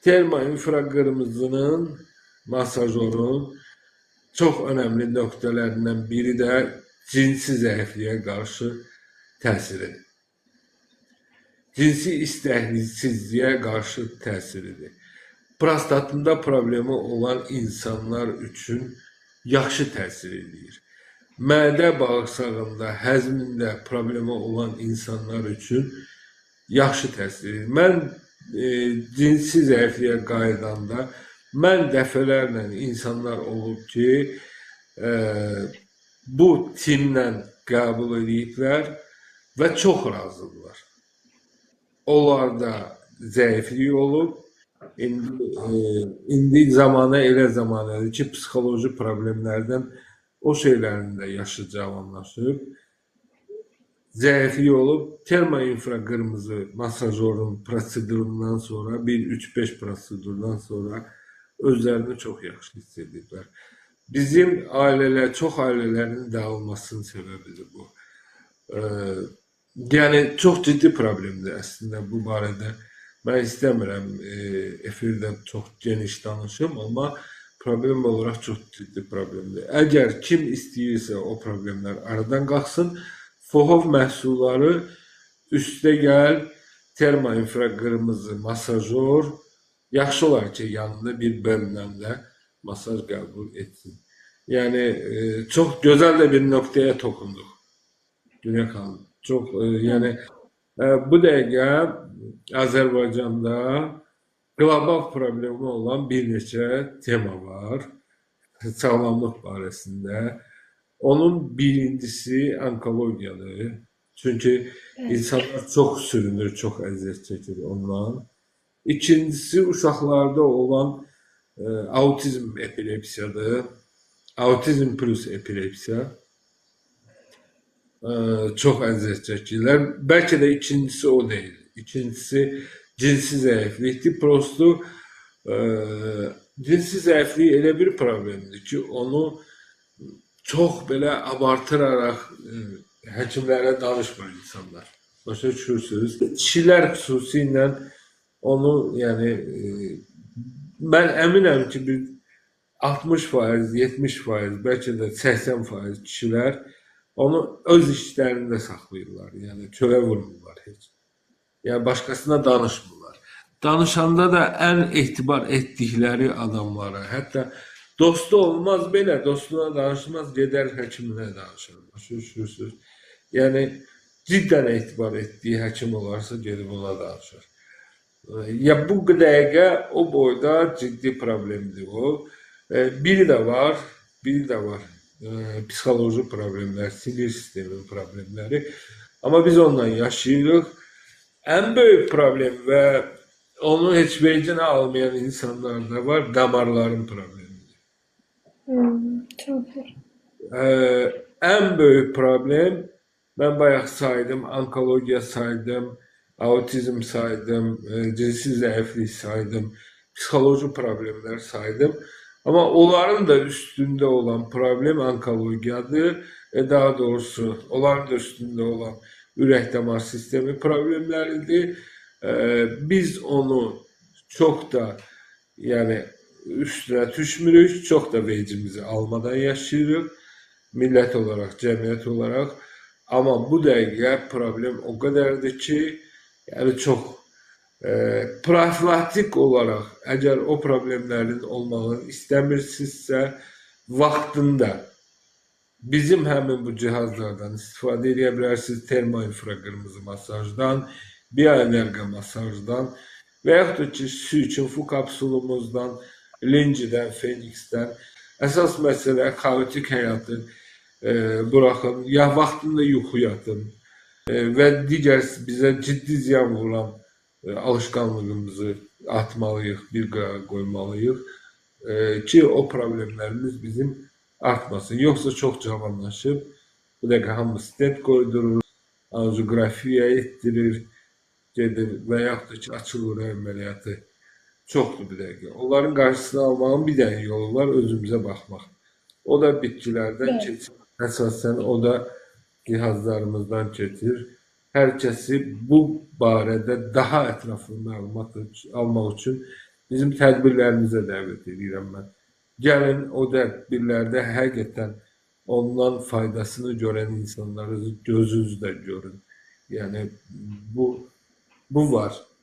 Termoinfraqırmızının masajorun çok önemli nöqtələrindən biri də cinsi zəifliyə qarşı təsiridir. Cinsi istəksizliyə qarşı təsiridir. Prostatında problemi olan insanlar üçün yaxşı təsir edir. Mədə bağırsağında, həzmində problemi olan insanlar üçün yaxşı təsir edir. Mən cinsi zəifliyə qayıdanda mən dəfələrlə insanlar olub ki, bu timlə qəbul ediblər və çox razıdırlar. Onlarda zəiflik olub. İndi zamanı elə zamanıdır ki, psixoloji problemlərdən o şeylərin də yaşı cavanlaşıb. Zəiflik olub. Termoinfraqırmızı masajorun prosedurundan sonra, bir 3-5 prosedurdan sonra özlərini çox yaxşı hiss edirlər. Bizim ailələr, çox ailələrin dağılmasının səbəbidir bu. Yəni, çox ciddi problemdir əslində bu barədə. Mən istəmirəm efirdə çox geniş danışım, amma problem olaraq çox ciddi problemdir. Əgər kim istəyirsə o problemlər aradan qalxsın, FOHOV məhsulları üstə gəl, termoinfraqırmızı masajor, yaxşı olar ki, yanında bir bölümlərlə masaj qəbul etsin. Yəni, çox gözəl də bir nöqtəyə toxunduq. Günə xanım. Çox, yəni, bu dəqiqə Azərbaycanda qlobal problemi olan bir neçə tema var sağlamlıq barəsində. Onun birincisi onkologiyadır. Çünki insanlar çox sürünür, çox əziyyət çəkir ondan. İkincisi, uşaqlarda olan autizm epilepsiyadır. Autizm plus epilepsiya. Çox əziyyət çəkirlər. Bəlkə də ikincisi o deyil. İkincisi cinsi zəiflikdir. Prosto cinsi zəiflik elə bir problemdir ki, onu çox belə abartıraraq həkimlərə danışmır insanlar. Başa düşürsünüz. Kişilər xüsusilə onu, yəni, mən əminəm ki, bir 60%, 70%, bəlkə də 80% kişilər onu öz işlərində saxlayırlar. Yəni, çölə vurmurlar heç. Yəni, başqasına danışmırlar. Danışanda da ən etibar etdikləri adamlara, hətta dostu olmaz belə, dostuna danışmaz, gedər həkiminə danışır. Başa düşürsünüz. Yəni, ciddən etibar etdiyi həkim olarsa, gedib ona danışır. Ya, bu dəqiqə o boyda ciddi problemdir o. Biri də var. Psixoloji problemlər, sinir sistemi problemləri. Amma biz onunla yaşayırıq. Ən böyük problem və onu heç vecinə almayan insanlarda var, damarların problemidir. Çok. Ən böyük problem, mən bayaq saydım, onkologiya saydım, autizm saydım, cinsi zəiflik saydım, psixoloji problemlər saydım. Amma onların da üstündə olan problem onkologiyadır. Daha doğrusu, onların da üstündə olan ürək-damar sistemi problemləridir. Biz onu çox da, yəni, üstünə düşmürük, çox da vecimizi almadan yaşayırıq, millət olaraq, cəmiyyət olaraq. Amma bu dəqiqə problem o qədərdir ki, yəni çox profilaktik olaraq, əgər o problemlərin olmağını istəmirsinizsə, vaxtında bizim həmin bu cihazlardan istifadə edə bilərsiniz. Termoinfraqırmızı masajdan, bioenerji masajdan və yaxud da ki, su üçün su kapsulumuzdan, Linjidən, Fenixdən. Əsas məsələ xaotik həyatı buraxın, ya vaxtında yuxu yatın və digər bizə ciddi ziyan vuran alışqanlığımızı atmalıyıq, bir qırağa qoymalıyıq ki, o problemlərimiz bizim artmasın. Yoxsa çox cavanlaşıb, bu dəqiqə hamı stent qoydurur, angiografiya etdirir, gedir və yaxud da ki, açıq ürək əməliyyatı çoxdur bir dəqiqə. Onların qarşısını almağın bir dənə yolu var, özümüzə baxmaq. O da bitkilərdən keçir. Əsasən o da cihazlarımızdan keçir. Hər kəsi bu barədə daha ətraflı məlumat almaq üçün bizim tədbirlərimizə dəvət edirəm mən. Gəlin o tədbirlərdə həqiqətən ondan faydasını görən insanları gözünüzlə görün. Yəni bu var.